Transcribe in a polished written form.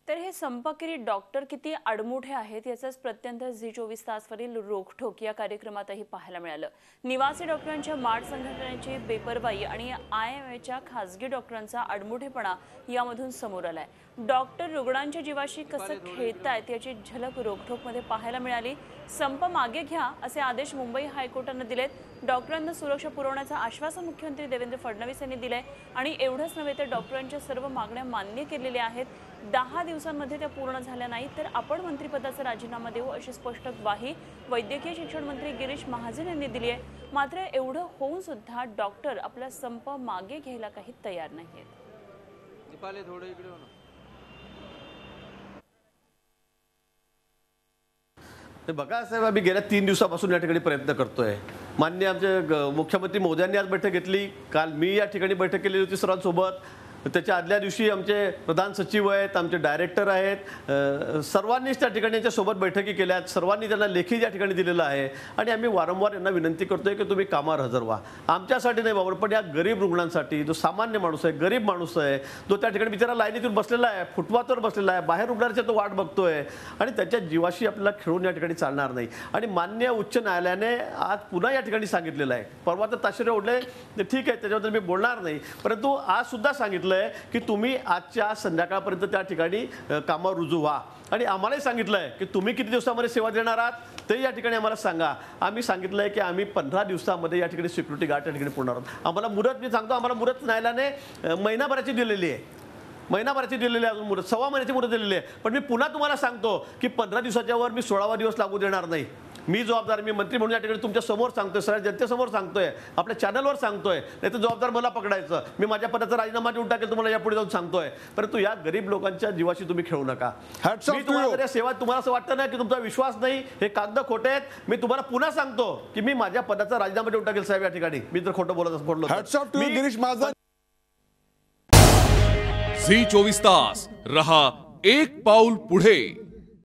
तर हे संपकरी डॉक्टर किती आडमुठे आहेत याचाच प्रत्यंतर झी24 तासवरील रोखठोक या कार्यक्रमातही पाहायला मिळालं। निवासी डॉक्टरांच्या माड संघटनेची बेपरवाई आणि आयएमएच्या खासगी डॉक्टरांचा आडमुठेपणा यामधून समोर आलाय। डॉक्टर रुग्णांच्या जीवाशी कसं खेळतायत याची झलक रोखठोकमध्ये पाहायला मिळाली। संप मागे घ्या असे आदेश मुंबई हायकोर्टाने दिलेत। डॉक्टरांना सुरक्षा पुरवण्याचं आश्वासन मुख्यमंत्री देवेंद्र फडणवीस यांनी दिलंय आणि एवढंच नव्हे तर डॉक्टरांच्या सर्व मागण्या मान्य केलेल्या आहेत। 10 दिवसांमध्ये त्या पूर्ण झाल्या नाही तर आपण मंत्रिपदाचा राजीनामा देऊ अशी स्पष्ट ग्वाही वैद्यकीय शिक्षण मंत्री गिरीश महाजन यांनी दिली आहे। मात्र एवढं होऊन सुद्धा डॉक्टर आपला संप मागे घ्यायला काही तयार नाहीत। दीपाली थोडं इकडे हो ना। बघा साहेब, आम्ही गेल्या 3 दिवसापासून या ठिकाणी प्रयत्न करतोय। माननीय आमचे मुख्यमंत्री मोदयांनी आज बैठक घेतली। काल मी या ठिकाणी बैठक केली होती सर्वांसोबत। त्याच्या आदल्या दिवशी आमचे प्रधान सचिव आहेत, आमचे डायरेक्टर आहेत, सर्वांनीच त्या ठिकाणी यांच्यासोबत बैठकी केल्या। सर्वांनी त्यांना लेखी या ठिकाणी दिलेलं आहे आणि आम्ही वारंवार यांना विनंती करतोय की तुम्ही कामावर हजर व्हा। आमच्यासाठी नाही बाबा, पण या गरीब रुग्णांसाठी, जो सामान्य माणूस आहे, गरीब माणूस आहे, जो त्या ठिकाणी बिचारा लाईनीतून बसलेला आहे, फुटपाथवर बसलेला आहे, बाहेर रुग्णांच्या तो वाट बघतोय आणि त्याच्या जीवाशी आपल्याला खेळून या ठिकाणी चालणार नाही। आणि माननीय उच्च न्यायालयाने आज पुन्हा या ठिकाणी सांगितलेलं आहे। परवा तर ताशेरे ओढले, ठीक आहे, त्याच्याबद्दल मी बोलणार नाही, परंतु आज सुद्धा सांगितलं की तुम्ही आजच्या संध्याकाळपर्यंत त्या ठिकाणी कामावर रुजू व्हा आणि आम्हालाही सांगितलंय की तुम्ही किती दिवसामध्ये सेवा देणार आहात ते या ठिकाणी आम्हाला सांगा। आम्ही सांगितलंय की आम्ही 15 दिवसामध्ये या ठिकाणी सिक्युरिटी गार्ड या ठिकाणी पूर्ण आहोत। आम्हाला मुदत, मी सांगतो, आम्हाला मुदत न्यायालयाने महिनाभराची दिलेली आहे, महिनाभराची दिलेली आहे, अजून मुदत 1.25 महिन्याची मुदत दिलेली आहे। पण मी पुन्हा तुम्हाला सांगतो की 15 दिवसाच्या वर मी 16वा दिवस लागू देणार नाही। मी जबाबदार, मी मंत्री म्हणून या ठिकाणी तुमच्या समोर सांगतोय, सगळ्या जनतेसमोर सांगतोय, आपल्या चॅनलवर सांगतोय, नाही तर जबाबदार मला पकडायचं। मी माझ्या पदाचा राजीनामा देऊन टाकेल, तुम्हाला यापुढे जाऊन सांगतोय। परंतु या गरीब लोकांच्या जीवाशी तुम्ही खेळू नका। मी तुम्हाला सेवा, तुम्हाला असं वाटतं ना की तुमचा विश्वास नाही, हे कागद खोटे आहेत, मी तुम्हाला पुन्हा सांगतो की मी माझ्या पदाचा राजीनामा देऊन टाकेल साहेब या ठिकाणी, मी जर खोटं बोलत बोललो। गिरीश महाजन। झी 24 तास रहा एक पाऊल पुढे।